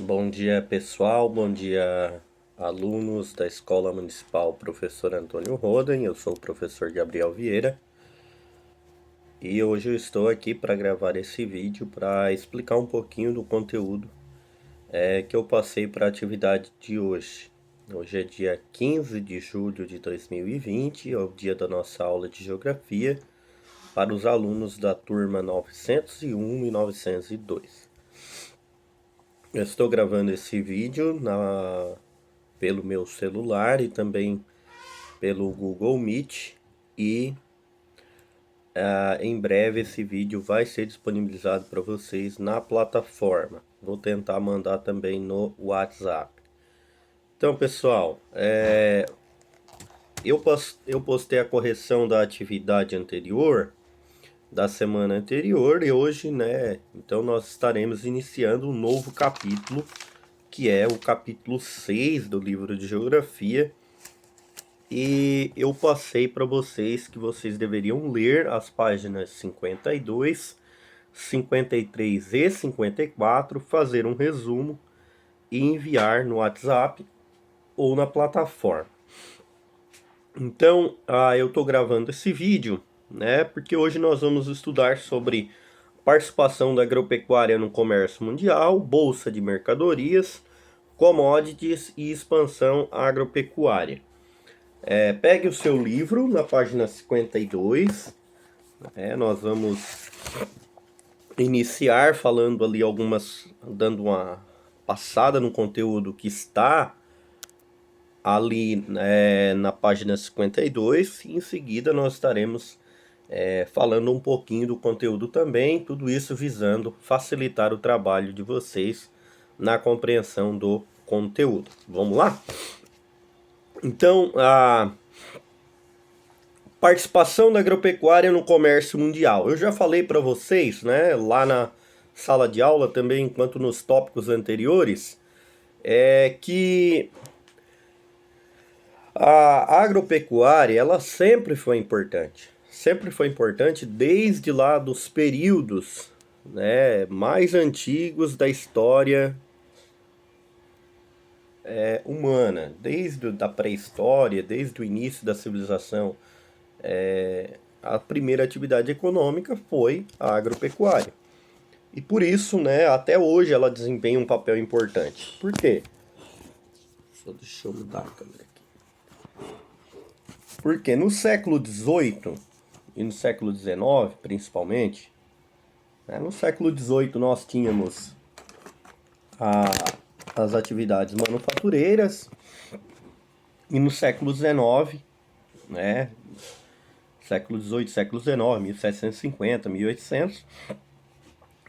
Bom dia, pessoal. Bom dia, alunos da Escola Municipal Professor Antônio Roden. Eu sou o professor Gabriel Vieira e hoje eu estou aqui para gravar esse vídeo para explicar um pouquinho do conteúdo que eu passei para a atividade de hoje. Hoje é dia 15 de julho de 2020, é o dia da nossa aula de Geografia para os alunos da turma 901 e 902. Eu estou gravando esse vídeo pelo meu celular e também pelo Google Meet e em breve esse vídeo vai ser disponibilizado para vocês na plataforma. Vou tentar mandar também no WhatsApp. Então, pessoal, eu postei a correção da atividade anterior, da semana anterior, e hoje, né? Então, nós estaremos iniciando um novo capítulo, que é o capítulo 6 do livro de Geografia. E eu passei para vocês que vocês deveriam ler as páginas 52, 53 e 54, fazer um resumo e enviar no WhatsApp ou na plataforma. Então, eu estou gravando esse vídeo, né? Porque hoje nós vamos estudar sobre participação da agropecuária no comércio mundial, bolsa de mercadorias, commodities e expansão agropecuária. Pegue o seu livro na página 52. Nós vamos iniciar falando ali dando uma passada no conteúdo que está ali na página 52. E em seguida nós estaremos falando um pouquinho do conteúdo também, tudo isso visando facilitar o trabalho de vocês na compreensão do conteúdo. Vamos lá? Então, a participação da agropecuária no comércio mundial. Eu já falei para vocês, né, lá na sala de aula também, quanto nos tópicos anteriores, que a agropecuária, ela sempre foi importante desde lá dos períodos, né, mais antigos da história humana, desde a pré-história, desde o início da civilização. A primeira atividade econômica foi a agropecuária. E por isso, né, até hoje ela desempenha um papel importante. Por quê? Deixa eu mudar a câmera aqui. Porque no século XVIII e no século XIX, principalmente, né, no século XVIII nós tínhamos a, as atividades manufatureiras e no século XIX, né, século XVIII, século XIX, 1750, 1800,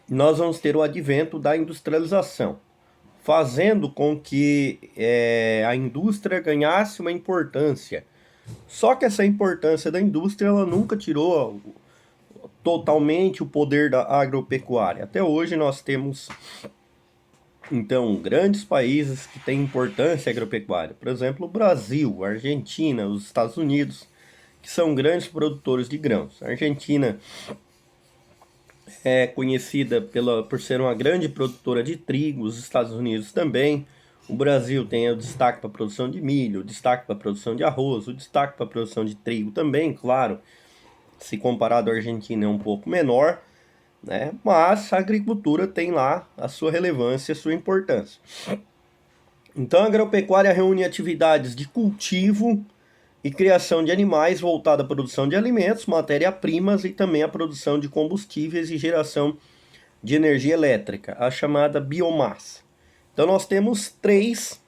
nós vamos ter o advento da industrialização, fazendo com que a indústria ganhasse uma importância. Só que essa importância da indústria ela nunca tirou totalmente o poder da agropecuária. Até hoje nós temos, então, grandes países que têm importância agropecuária. Por exemplo, o Brasil, a Argentina, os Estados Unidos, que são grandes produtores de grãos. A Argentina é conhecida por ser uma grande produtora de trigo, os Estados Unidos também. O Brasil tem o destaque para a produção de milho, o destaque para a produção de arroz, o destaque para a produção de trigo também, claro. Se comparado à Argentina é um pouco menor, né? Mas a agricultura tem lá a sua relevância e a sua importância. Então a agropecuária reúne atividades de cultivo e criação de animais voltada à produção de alimentos, matéria-primas e também à produção de combustíveis e geração de energia elétrica, a chamada biomassa. Então nós temos três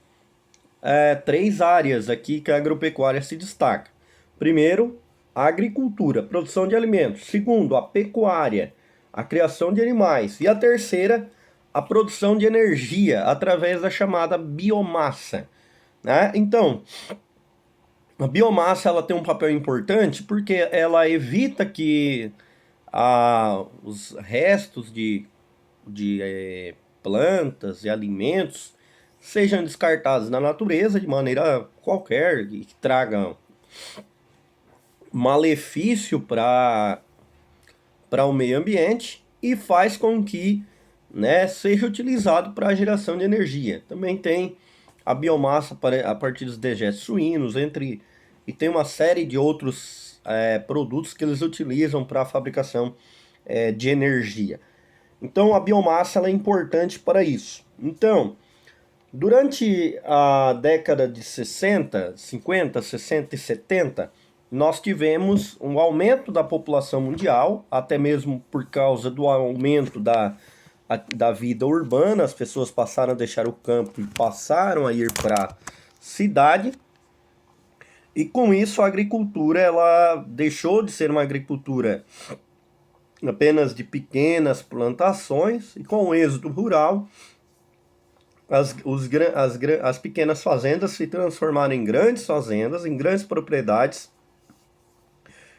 áreas aqui que a agropecuária se destaca. Primeiro, a agricultura, produção de alimentos. Segundo, a pecuária, a criação de animais. E a terceira, a produção de energia através da chamada biomassa. Né? Então, a biomassa ela tem um papel importante porque ela evita que os restos de plantas e alimentos sejam descartados na natureza de maneira qualquer e que tragam malefício para o meio ambiente e faz com que, né, seja utilizado para a geração de energia. Também tem a biomassa a partir dos dejetos suínos, e tem uma série de outros produtos que eles utilizam para a fabricação de energia. Então a biomassa ela é importante para isso. Então, durante a década de 60, 50, 60 e 70, nós tivemos um aumento da população mundial, até mesmo por causa do aumento da vida urbana, as pessoas passaram a deixar o campo e passaram a ir para a cidade. E com isso a agricultura ela deixou de ser uma agricultura apenas de pequenas plantações, e com o êxodo rural, as pequenas fazendas se transformaram em grandes fazendas, em grandes propriedades.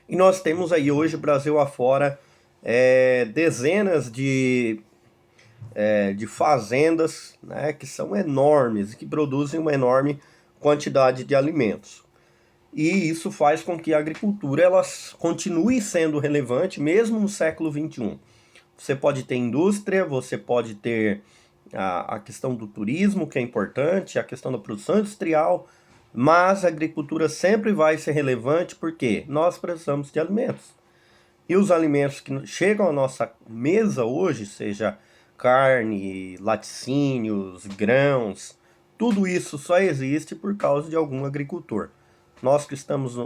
E nós temos aí hoje, Brasil afora, dezenas de fazendas, né, que são enormes e que produzem uma enorme quantidade de alimentos. E isso faz com que a agricultura ela continue sendo relevante mesmo no século XXI. Você pode ter indústria, você pode ter a questão do turismo, que é importante, a questão da produção industrial, mas a agricultura sempre vai ser relevante porque nós precisamos de alimentos. E os alimentos que chegam à nossa mesa hoje, seja carne, laticínios, grãos, tudo isso só existe por causa de algum agricultor. Nós que estamos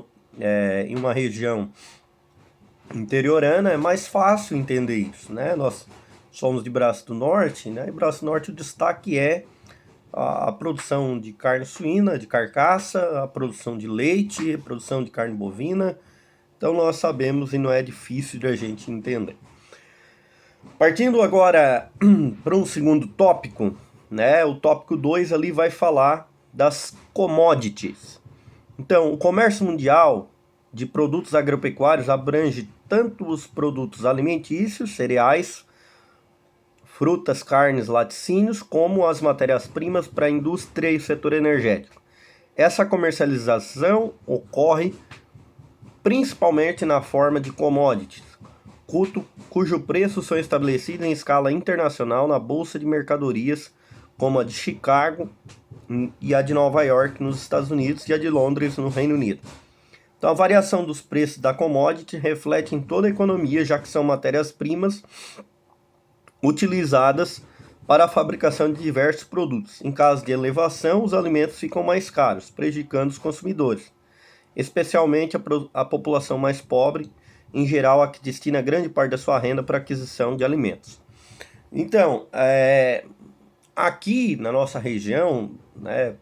em uma região interiorana, é mais fácil entender isso, né? Nós somos de Braço do Norte, né? E Braço do Norte o destaque é a produção de carne suína, de carcaça, a produção de leite, a produção de carne bovina. Então nós sabemos e não é difícil de a gente entender. Partindo agora para um segundo tópico, né? O tópico 2 ali vai falar das commodities. Então, o comércio mundial de produtos agropecuários abrange tanto os produtos alimentícios, cereais, frutas, carnes, laticínios, como as matérias-primas para a indústria e setor energético. Essa comercialização ocorre principalmente na forma de commodities, cujo preço são estabelecidos em escala internacional na Bolsa de Mercadorias, como a de Chicago e a de Nova York nos Estados Unidos e a de Londres no Reino Unido. Então a variação dos preços da commodity reflete em toda a economia, já que são matérias-primas utilizadas para a fabricação de diversos produtos. Em caso de elevação, os alimentos ficam mais caros, prejudicando os consumidores, especialmente a população mais pobre, em geral a que destina grande parte da sua renda para a aquisição de alimentos. Então, aqui na nossa região, né,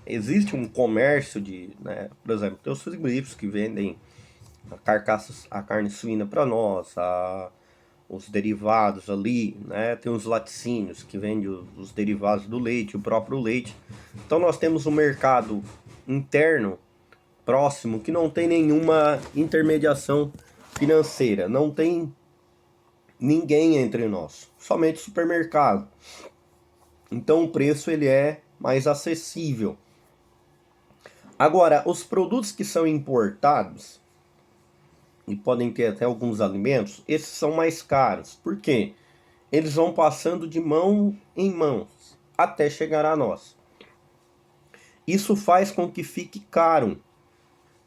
existe um comércio né, por exemplo, tem os frigoríficos que vendem a carne suína para nós, os derivados ali, né, tem os laticínios que vendem os derivados do leite, o próprio leite. Então nós temos um mercado interno próximo que não tem nenhuma intermediação financeira, não tem ninguém entre nós, somente o supermercado. Então o preço ele é mais acessível. Agora, os produtos que são importados, e podem ter até alguns alimentos, esses são mais caros. Por quê? Eles vão passando de mão em mãos até chegar a nós. Isso faz com que fique caro,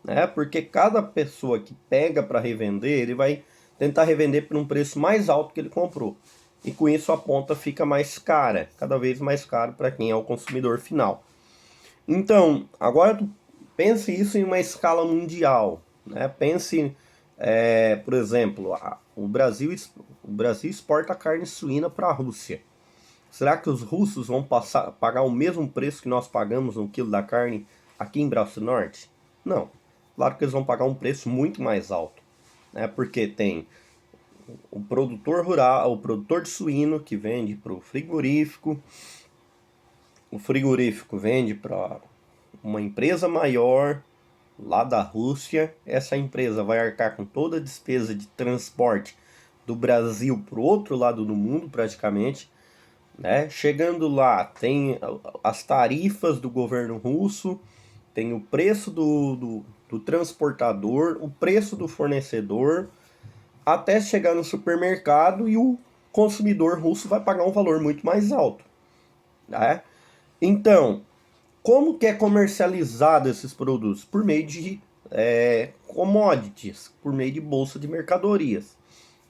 né? Porque cada pessoa que pega para revender, ele vai tentar revender por um preço mais alto que ele comprou. E com isso a ponta fica mais cara, cada vez mais caro para quem é o consumidor final. Então, agora pense isso em uma escala mundial, né? Pense, por exemplo, o Brasil exporta carne suína para a Rússia. Será que os russos vão pagar o mesmo preço que nós pagamos no quilo da carne aqui em Braço do Norte? Não. Claro que eles vão pagar um preço muito mais alto, né? Porque tem o produtor rural, o produtor de suíno que vende para o frigorífico vende para uma empresa maior lá da Rússia. Essa empresa vai arcar com toda a despesa de transporte do Brasil para o outro lado do mundo praticamente, né? Chegando lá tem as tarifas do governo russo, tem o preço do transportador, o preço do fornecedor, até chegar no supermercado e o o consumidor russo vai pagar um valor muito mais alto, né? Então, como que é comercializado esses produtos? Por meio de commodities, por meio de bolsa de mercadorias.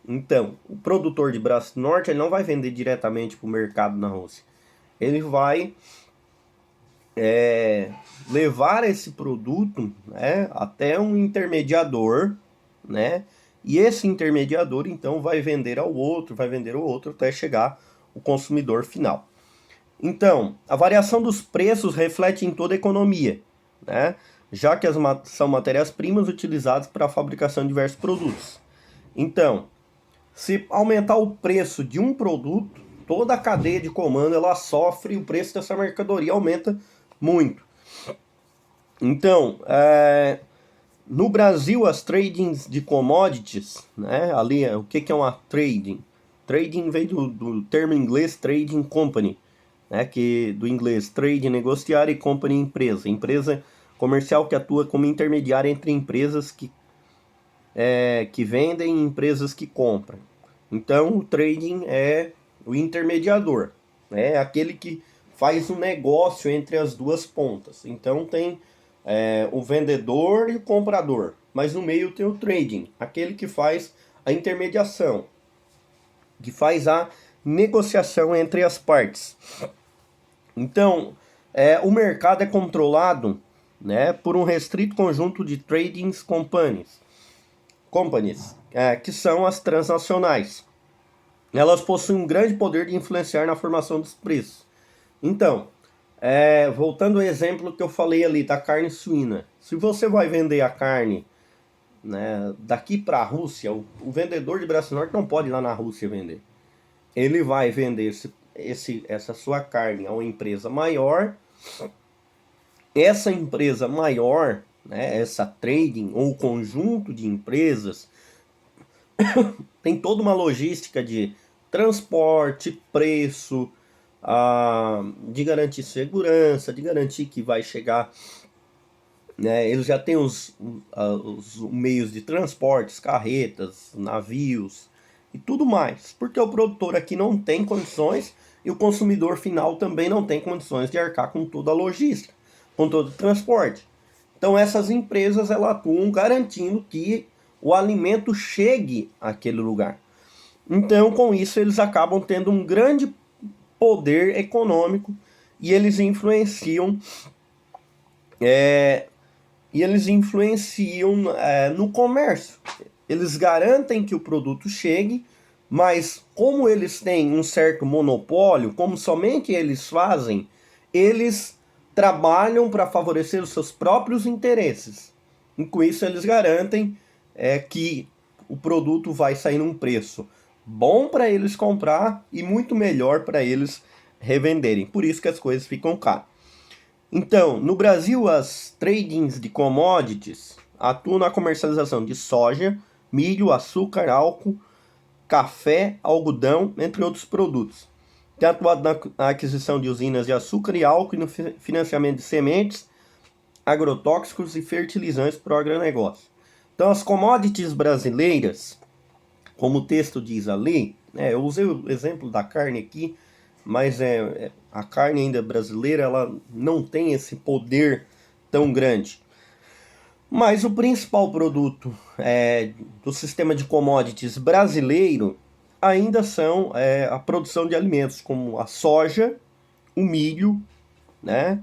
Então, o produtor de Braço Norte ele não vai vender diretamente para o mercado na Rússia. Ele vai levar esse produto, né, até um intermediador, né? E esse intermediador então vai vender ao outro, vai vender ao outro até chegar o consumidor final. Então, a variação dos preços reflete em toda a economia, né? Já que são matérias-primas utilizadas para a fabricação de diversos produtos. Então, se aumentar o preço de um produto, toda a cadeia de comando ela sofre, o preço dessa mercadoria aumenta muito. Então, no Brasil, as tradings de commodities, né? Ali, o que é uma trading? Trading veio do termo inglês trading company, né? Que do inglês trade, negociar, e company, empresa. Empresa comercial que atua como intermediária entre empresas que vendem e empresas que compram. Então, o trading é o intermediador, né? É aquele que faz um negócio entre as duas pontas. Então, tem o vendedor e o comprador, mas no meio tem o trading, aquele que faz a intermediação, que faz a negociação entre as partes. Então, o mercado é controlado, né, por um restrito conjunto de trading companies, que são as transnacionais. Elas possuem um grande poder de influenciar na formação dos preços. Então, voltando ao exemplo que eu falei ali da carne suína. Se você vai vender a carne, né, daqui para a Rússia, o vendedor de Braço Norte não pode ir lá na Rússia vender. Ele vai vender essa sua carne a uma empresa maior. Essa empresa maior, né, essa trading ou conjunto de empresas, tem toda uma logística de transporte, preço, de garantir segurança, de garantir que vai chegar, né? Eles já têm os meios de transportes, carretas, navios e tudo mais, porque o produtor aqui não tem condições e o consumidor final também não tem condições de arcar com toda a logística, com todo o transporte. Então essas empresas elas atuam garantindo que o alimento chegue àquele lugar. Então, com isso, eles acabam tendo um grande poder econômico e eles influenciam no comércio. Eles garantem que o produto chegue, mas como eles têm um certo monopólio, como somente eles fazem, eles trabalham para favorecer os seus próprios interesses. E com isso eles garantem que o produto vai sair num preço bom para eles comprar e muito melhor para eles revenderem. Por isso que as coisas ficam caras. Então, no Brasil, as tradings de commodities atuam na comercialização de soja, milho, açúcar, álcool, café, algodão, entre outros produtos. Tem atuado na aquisição de usinas de açúcar e álcool e no financiamento de sementes, agrotóxicos e fertilizantes para o agronegócio. Então, as commodities brasileiras, como o texto diz ali, eu usei o exemplo da carne aqui, mas a carne ainda brasileira ela não tem esse poder tão grande. Mas o principal produto do sistema de commodities brasileiro ainda são a produção de alimentos como a soja, o milho, né,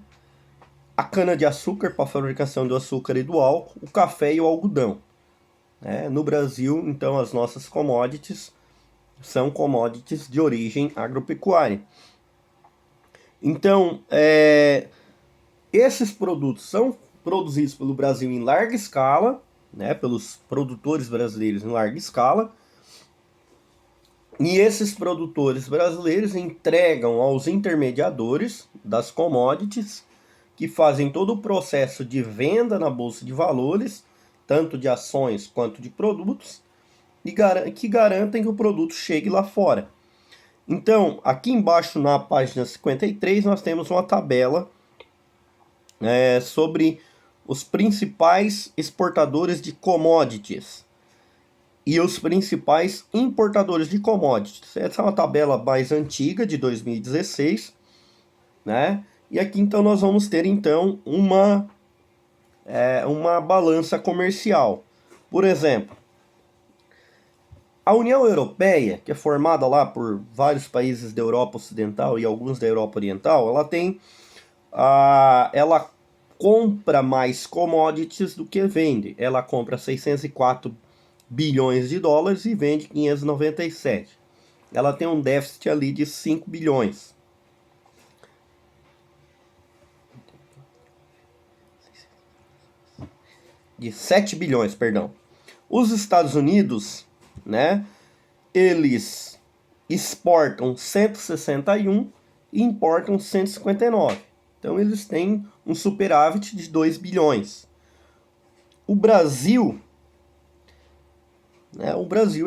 a cana-de-açúcar para a fabricação do açúcar e do álcool, o café e o algodão. No Brasil, então, as nossas commodities são commodities de origem agropecuária. Então, esses produtos são produzidos pelo Brasil em larga escala, né, pelos produtores brasileiros em larga escala, e esses produtores brasileiros entregam aos intermediadores das commodities, que fazem todo o processo de venda na Bolsa de Valores, tanto de ações quanto de produtos, e que garantem que o produto chegue lá fora. Então, aqui embaixo na página 53, nós temos uma tabela sobre os principais exportadores de commodities. e os principais importadores de commodities. Essa é uma tabela mais antiga, de 2016, né? E aqui então nós vamos ter então uma balança comercial. Por exemplo, a União Europeia, que é formada lá por vários países da Europa Ocidental e alguns da Europa Oriental, ela compra mais commodities do que vende. Ela compra 604 bilhões de dólares e vende 597. Ela tem um déficit ali de 5 bilhões. De 7 bilhões, perdão. Os Estados Unidos, né, eles exportam 161 e importam 159. Então eles têm um superávit de 2 bilhões. O Brasil, né,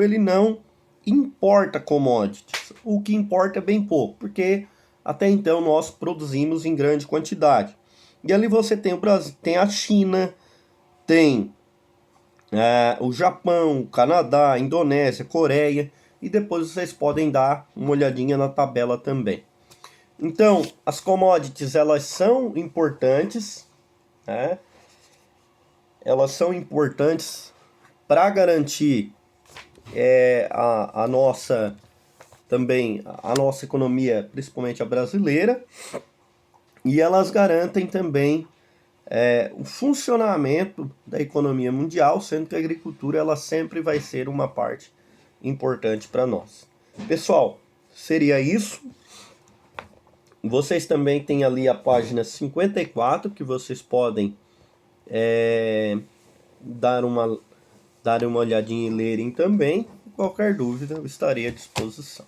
ele não importa commodities. O que importa é bem pouco, porque até então nós produzimos em grande quantidade. E ali você tem o Brasil, tem a China, tem o Japão, o Canadá, a Indonésia, Coreia, e depois vocês podem dar uma olhadinha na tabela também. Então, as commodities, elas são importantes, né? Elas são importantes para garantir a nossa economia, principalmente a brasileira, e elas garantem também o funcionamento da economia mundial, sendo que a agricultura ela sempre vai ser uma parte importante para nós. Pessoal, seria isso. Vocês também têm ali a página 54, que vocês podem dar uma olhadinha e lerem também. Qualquer dúvida, eu estarei à disposição.